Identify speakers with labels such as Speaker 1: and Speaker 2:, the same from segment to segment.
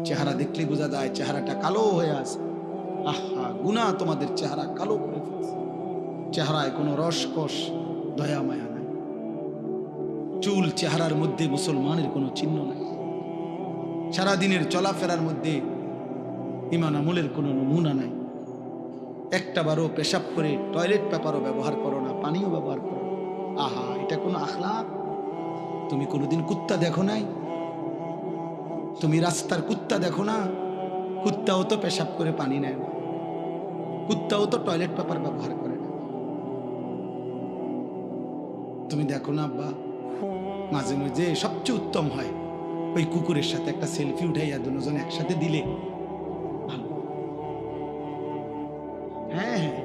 Speaker 1: চেহারা দেখলে বোঝা যায় চেহারাটা কালো হয়ে আছে। আহা, গুনাহ তোমাদের চেহারা কালো করে ফেলছে। চেহারায় কোনো রসকস দয়া মায়া নাই। চুল চেহারার মধ্যে মুসলমানের কোনো চিহ্ন নাই। সারাদিনের চলাফেরার মধ্যে ঈমান আমলের কোনো নমুনা নাই। একটা বারও পেশাব করে টয়লেট পেপারও ব্যবহার করো না, পানিও ব্যবহার করো না। আহা, এটা কোনো আখলাক? তুমি কোনোদিন কুত্তা দেখো নাই? তুমি রাস্তার কুত্তা দেখো না? কুত্তাও তো পেশাব করে পানি নেয় না, কুত্তাও তো টয়লেট পেপার ব্যবহার করে না। তুমি দেখো না আব্বা, মাঝে মাঝে সবচেয়ে উত্তম হয় ওই কুকুরের সাথে একটা সেলফি উঠাইয়া দুজন একসাথে দিলে ভালো। হ্যাঁ হ্যাঁ,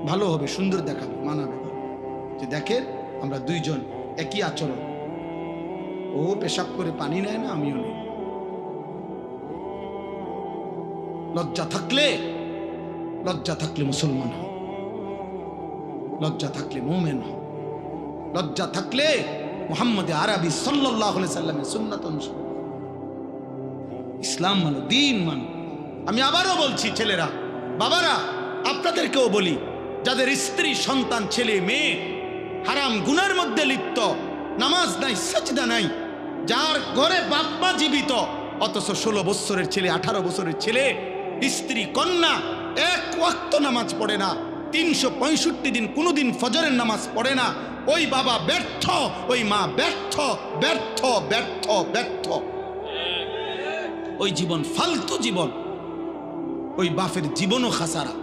Speaker 1: ভালো হবে, সুন্দর দেখাবে, মানাবে, যে দেখেন আমরা দুইজন একই আচরণ। ও পেশাব করে পানি নেয় না, আমিও নেই। লজ্জা থাকলে মুসলমান হও, লজ্জা থাকলে মুমিন হও, লজ্জা থাকলে মুহাম্মদ আরবি সাল্লাল্লাহু আলাইহি সাল্লামের সুন্নাত অনুসরণ। ইসলাম মানো, দ্বীন মানো। আমি আবারও বলছি, ছেলেরা, বাবারা, আপনাদেরকেও বলি, যাদের স্ত্রী, সন্তান, ছেলে মেয়ে হারাম গুনার মধ্যে লিপ্ত, নামাজ নাই, সাজদা নাই, যার ঘরে বাপ মা জীবিত অথচ 16 বছরের ছেলে, 18 বছরের ছেলে, স্ত্রী, কন্যা এক ওয়াক্ত নামাজ পড়ে না, 365 দিন কোনোদিন ফজরের নামাজ পড়ে না, ওই বাবা ব্যর্থ, ওই মা ব্যর্থ, ব্যর্থ, ব্যর্থ, ব্যর্থ। ওই জীবন ফালতু জীবন, ওই বাপের জীবনও খাসারা।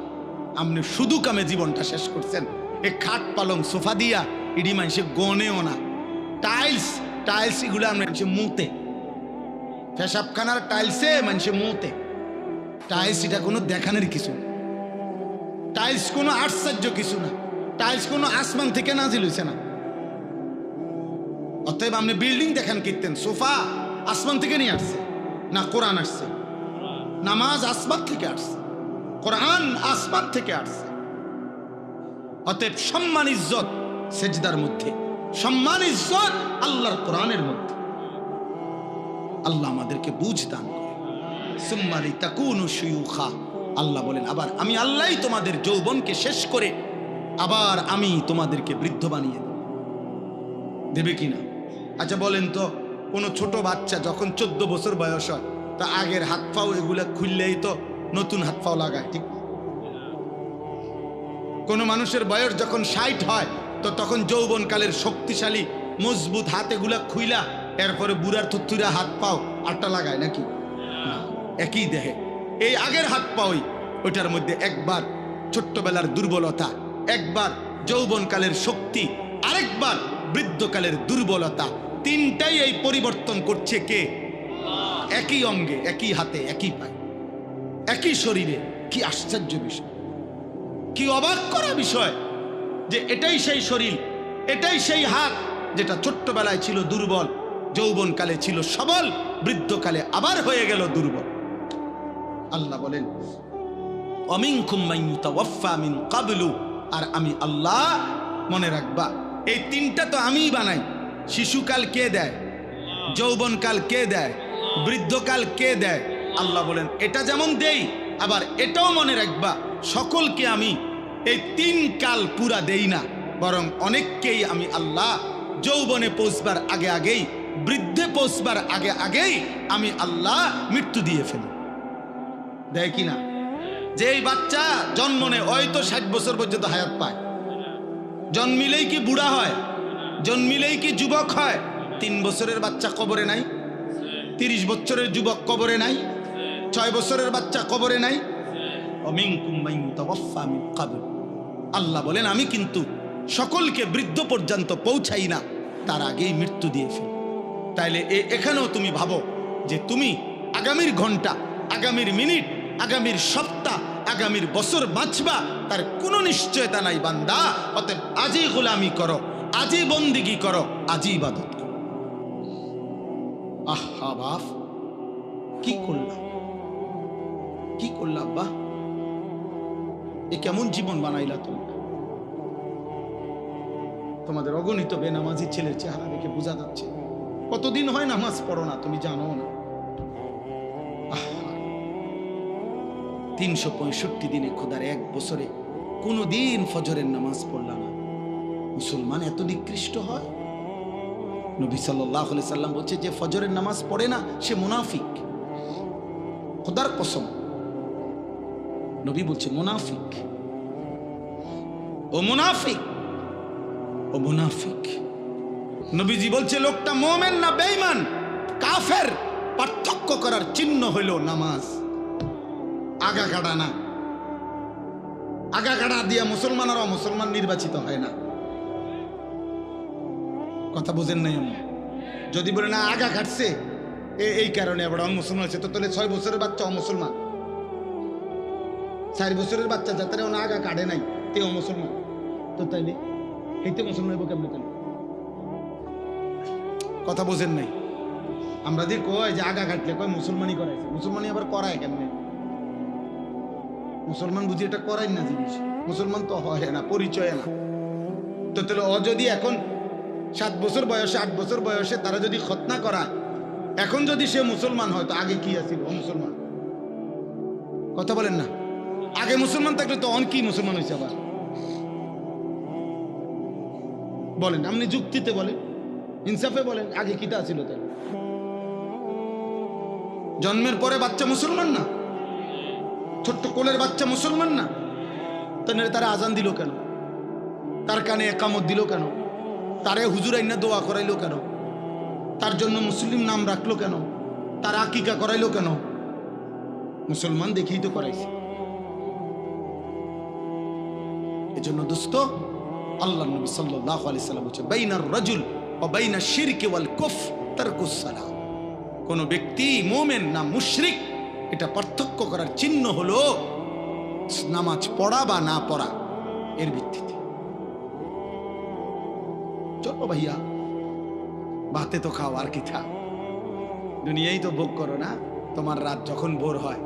Speaker 1: আপনি শুধু কামে জীবনটা শেষ করছেন। এ খাট পালং সোফা দিয়া ইডি মানুষে গনেও না, টাইলস টাইলস এগুলো মানুষে মুতে, পেশাবখানার টাইলসে মানুষে মুতে। টাইলস এটা কোনো দেখানোর কিছু না, টাইলস কোনো আশ্চর্য কিছু না, টাইলস কোনো আসমান থেকে নাজিল হইছে না। অতএব আপনি বিল্ডিং দেখান কীর্তেন, সোফা আসমান থেকে নিয়ে আসছে না, কোরআন আসছে। নামাজ আসমান থেকে আসছে, কোরআন আসমান থেকে আসছে। অতএব সম্মান ইজ্জত সেজদার মধ্যে, সম্মান ইজ্জত আল্লাহর কোরআনের মধ্যে। আল্লাহ আমাদেরকে বুঝ দান করে। সুম্মালি তাকুনু শুয়ুখা, আল্লাহ বলেন আবার আমি আল্লাহই তোমাদের যৌবনকে শেষ করে আবার আমি তোমাদেরকে বৃদ্ধ বানিয়ে দেব। দেবে কিনা? আচ্ছা বলেন তো, কোনো ছোট বাচ্চা যখন 14 বছর বয়স হয়, তা আগের হাত পাও এগুলা খুললেই তো নতুন হাত পাও লাগায়, ঠিক? কোন মানুষের বয়স যখন 60 হয়, তো তখন যৌবনকালের শক্তিশালী মজবুত হাত এগুলা খুইলা এরপরে বুড়ার থুতুরা হাত পাও আটটা লাগায় নাকি? একই দেহে এই আগের হাত পাওই, ওইটার মধ্যে একবার ছোট্টবেলার দুর্বলতা, একবার যৌবনকালের শক্তি, আরেকবার বৃদ্ধকালের দুর্বলতা, তিনটাই এই পরিবর্তন করছে কে? একই অঙ্গে, একই হাতে, একই পায়ে, একই শরীরে। কি আশ্চর্য বিষয়, কি অবাক করা বিষয় যে এটাই সেই শরীর, এটাই সেই হাত যেটা ছোট্টবেলায় ছিল দুর্বল, যৌবনকালে ছিল সবল, বৃদ্ধকালে আবার হয়ে গেল দুর্বল। আল্লাহ বলেন ওয়ামিনকুম মান ইউতাওয়াফা মিন ক্বাবলু, আর আমি আল্লাহ, মনে রাখবা এই তিনটা তো আমিই বানাই। শিশুকাল কে দেয়? যৌবনকাল কে দেয়? বৃদ্ধকাল কে দেয়? আল্লাহ বলেন এটা যেমন দেই, আবার এটাও মনে রাখবা সকলকে আমি এই 3 কাল পুরা দেই না, বরং অনেককেই আমি আল্লাহ যৌবনে পৌঁছবার আগে আগেই, বৃদ্ধে পৌঁছবার আগে আগেই আমি আল্লাহ মৃত্যু দিয়ে ফেলি। দেয় কিনা? যেই বাচ্চা জন্ম নেয় হয়তো 60 বছর পর্যন্ত হায়াত পায়, জন্মিলেই কি বুড়া হয়? জন্মিলেই কি যুবক হয়? 3 বছরের বাচ্চা কবরে নাই, 30 বছরের যুবক কবরে নাই, 6 বছরের বাচ্চা কবরে নাই। আল্লাহ বলেন আমি কিন্তু সকলকে বৃদ্ধ পর্যন্ত পৌঁছাই না, তার আগেই মৃত্যু দিয়ে ফেলি। তাইলে এখানেও তুমি ভাবো যে তুমি আগামীর ঘন্টা, আগামীর মিনিট, আগামীর সপ্তাহ, আগামীর বছর বাঁচবা তার কোনো নিশ্চয়তা নাই বান্দা। অতএব আজই গোলামি করো, আজই বন্দিগি করো, আজই ইবাদত করো। আহা বাপ, কি করলাম, কি করলাম আব্বা, এ কেমন জীবন বানাইলা তুমি? তোমাদের অগণিত বেনামাজি ছেলের চেহারা দেখে বোঝা যাচ্ছে কতদিন হয় নামাজ পড়ো না, তুমি জানো না। 365 দিনে, খোদার 1 বছরে কোনো দিন ফজরের নামাজ পড়লা না, মুসলমান এত নিকৃষ্ট হয়? নবী সাল্লাল্লাহু আলাইহি সাল্লাম বলছে যে ফজরের নামাজ পড়ে না সে মুনাফিক। খোদার কসম, নবী বলছে মুনাফিক, ও মুনাফিক, ও মুনাফিক। নবীজি বলছে লোকটা মুমিন না বেঈমান, কাফের, পার্থক্য করার চিহ্ন হইল নামাজ। আগা কাটা না, আগা কাটা দিয়া মুসলমান আর অমুসলমান নির্বাচিত হয় না। কথা বুঝেন নাই? যদি বলে না আগা কাটছে এই কারণে আবার অমুসলমান আছে, তো তাহলে 6 বছরের বাচ্চা অমুসলমান, 4 বছরের বাচ্চা যাতে আগা কাটে নাই তে অমুসলমান, তো তাইলে এইতে মুসলমান হইব কেমনে? তাহলে কথা বুঝেন নাই? আমরা দিয়ে কয় যে আগা কাটলে কয় মুসলমানই করাইছে, মুসলমানই আবার করায় কেমনে? মুসলমান বুঝি এটা করাই না জিনিস, মুসলমান তো হয় না, পরিচয় না। তো তাহলে ও যদি এখন 7 বছর বয়সে 8 বছর বয়সে তারা যদি খতনা করায়, এখন যদি সে মুসলমান হয় তো আগে কি আছিল? ও মুসলমান। কথা বলেন না? আগে মুসলমান থাকলে তো অন কি মুসলমান হয়েছে আবার? বলেন, আপনি যুক্তিতে বলেন, ইনসাফে বলেন, আগে কিটা ছিল? তাই জন্মের পরে বাচ্চা মুসলমান না? ছোট্ট কোলের বাচ্চা মুসলমান না? তাহলে তারা আজান দিল কেন? তার কানে একামত দিল কেন? তারে হুজুর আইনা দোয়া করাইলো কেন? তার জন্য মুসলিম নাম রাখলো কেন? তার আকিকা করাইলো কেন? মুসলমান দেখেই তো করাইছে। এজন্য দোস্ত, আল্লাহ নবী সাল্লাল্লাহু আলাইহি সাল্লাম বলেছে বাইনার রাজুল ওয়া বাইনা শিরকি ওয়াল কুফর তারকুস সালাহ। কোন ব্যক্তি মুমিন না মুশরিক এটা পার্থক্য করার চিহ্ন হলো নামাজ পড়া বা না পড়া, এর ভিত্তিতে। চলো ভাইয়া, ভাতে তো খাও, আর কি থা, দুনিয়াই তো ভোগ করো না। তোমার রাত যখন ভোর হয়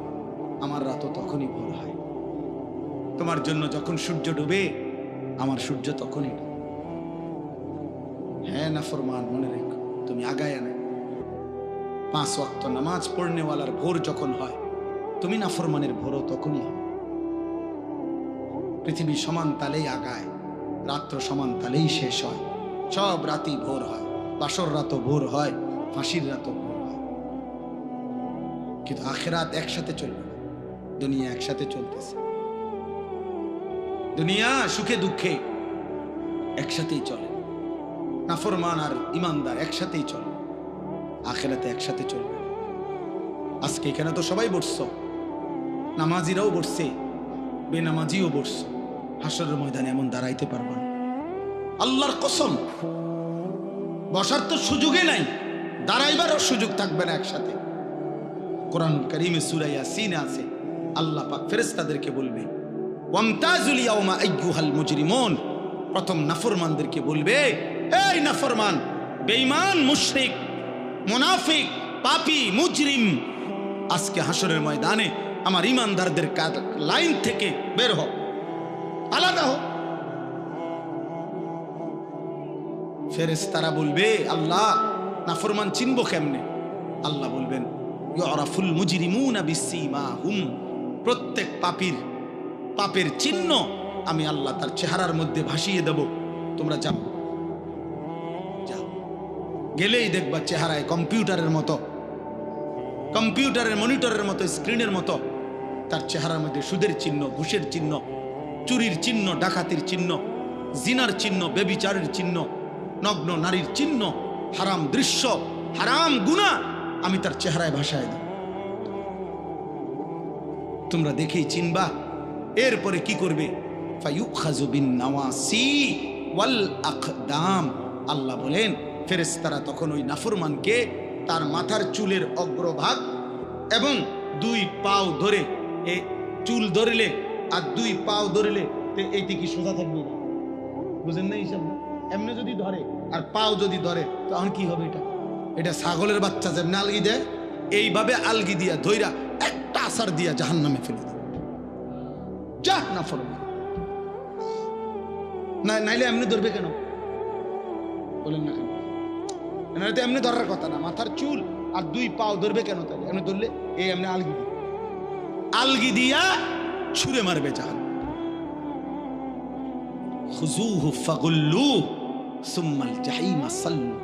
Speaker 1: আমার রাতও তখনই ভোর হয়। তোমার জন্য যখন সূর্য ডুবে আমার সূর্য তখনই ডুবে। হ্যাঁ নাফরমান, মনে রেখো, তুমি আগায় না। 5 ওয়াক্ত নামাজ পড়নেওয়ালার ভোর যখন হয়, তুমি নাফরমানের ভোরও তখনই হয়। পৃথিবী সমান তালেই আগায়, রাত্র সমান তালেই শেষ হয়। সব রাতই ভোর হয়, বাসর রাতও ভোর হয়, ফাঁসির রাতও ভোর হয়। কিন্তু আখিরাত একসাথে চলবে না, দুনিয়া একসাথে চলতেছে। দুনিয়া সুখে দুঃখে একসাথেই চলে, নাফরমান আর ইমানদার একসাথেই চলে, আখিরাতে একসাথে চলবে। আজকে এখানে তো সবাই বসছো, নামাজিরাও বসছে, বেনামাজিও বসছো। হাসরের ময়দানে এমন দাঁড়াইতে পারবো না, আল্লাহর কসম। বসার তো সুযোগই নাই, দাঁড়াইবারও সুযোগ থাকবে না একসাথে। কোরআনুল কারীমে সূরা ইয়াসিনে আছে, আল্লাহ পাক ফেরেশতাদেরকে বলবে ওয়ামতাজুল ইয়াওমা আইয়ুহাল মুজরিমুন। প্রথম নাফরমানদেরকে বলবে, এই নাফরমান, বেঈমান, মুশরিক, মুনাফিক, পাপী, মুজরিম, আজকে হাসরের ময়দানে আমার ইমানদারদের লাইন থেকে বের হও, আলাদা হও। ফেরেশতারা বলবে, আল্লাহ নাফরমান চিনবো কেমনে? আল্লাহ বলবেন ইউরাফুল মুজরিমুনা বিসীমাহুম। প্রত্যেক পাপের চিহ্ন আমি আল্লাহ তার চেহারার মধ্যে ভাসিয়ে দেব। তোমরা যাও, যাও, গেলেই দেখবা চেহারায় কম্পিউটারের মতো, কম্পিউটারের মনিটরের মতো, স্ক্রিনের মতো তার চেহারার মধ্যে সুদের চিহ্ন, ঘুষের চিহ্ন, চুরির চিহ্ন, ডাকাতির চিহ্ন, জিনার চিহ্ন, ব্যভিচারের চিহ্ন, নগ্ন নারীর চিহ্ন, হারাম দৃশ্য, হারাম গুনাহ আমি তার চেহারায় ভাসায় দিই। তোমরা দেখেই চিনবা। এরপরে কি করবে? ফায়ুখাযু বিন নাওয়াসি ওয়াল আকদাম। আল্লাহ বলেন ফেরেশতারা তখন ওই নাফরমানকে তার মাথার চুলের অগ্রভাগ এবং 2 পাও ধরে, এই চুল ধরলে আর 2 পাও ধরলে এইটি কি সোজা থাকবে না? বুঝেন না হিসাব? এমনি যদি ধরে আর পাও যদি ধরে তখন কি হবে? এটা ছাগলের বাচ্চা যেমন আলগি দেয়, এইভাবে আলগি দিয়া ধইরা একটা আসার দিয়া জাহান্নামে ফেলে দেয়। যা না ফরমান, নাইলে এমনি ধরবে কেন? বলেন না কেন? তো এমনি ধরার কথা না, মাথার চুল আর 2 পাও ধরবে কেন? তাহলে এমনি ধরলে এই এমনি আলগি দিবে, আলগি দিয়া ছুঁড়ে মারবে জাহান। খুযূহু ফাগুল্লু সুম্মাল জাহিমা সাল্লু।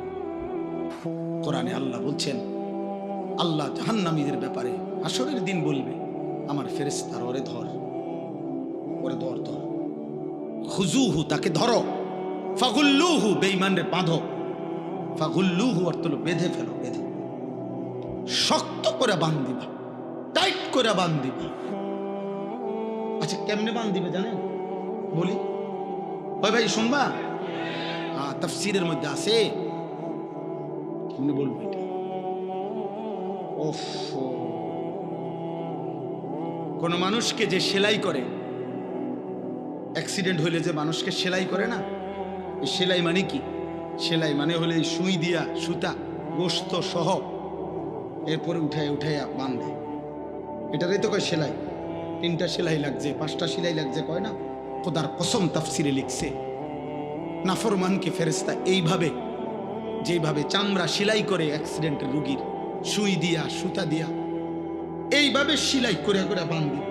Speaker 1: কোরআনে আল্লাহ বলছেন, আল্লাহ জাহান্নামীদের ব্যাপারে হাসরের দিন বলবে, আমার ফেরেশতারা ওরে ধর, ওরে ধর ধর। খুযূহু তাকে ধরো, ফাগুল্লুহু বেঈমানরে বাঁধো। ফাগুল্লুহু অর্থ হলো বেঁধে ফেলো, বেঁধে শক্ত করে বাঁধ দিবা, টাইট করে বাঁধ দিবা। আচ্ছা কেমনে বাঁধ দিবে জানেন? বলি ওই ভাই শুনবা? হ্যাঁ, তাফসীরের মধ্যে আছে। কেমনে বলবো এটা? ওফ, কোন মানুষকে যে সেলাই করে, অ্যাক্সিডেন্ট হইলে যে মানুষকে সেলাই করে না, এই সেলাই মানে কি? সেলাই মানে হলে এই সুই দিয়া সুতা গোস্ত সহ এরপরে উঠাইয়া বাঁধে, এটারই তো কয় সেলাই। 3টা সেলাই লাগছে, 5টা সেলাই লাগছে কয় না? খোদার কসম তাফসিরে লিখছে, নাফরমানকে ফেরেশতা এইভাবে, যেভাবে চামড়া সেলাই করে অ্যাক্সিডেন্টের রুগীর সুই দিয়া সুতা দিয়া, এইভাবে সেলাই করে করে বাঁধ দিবে।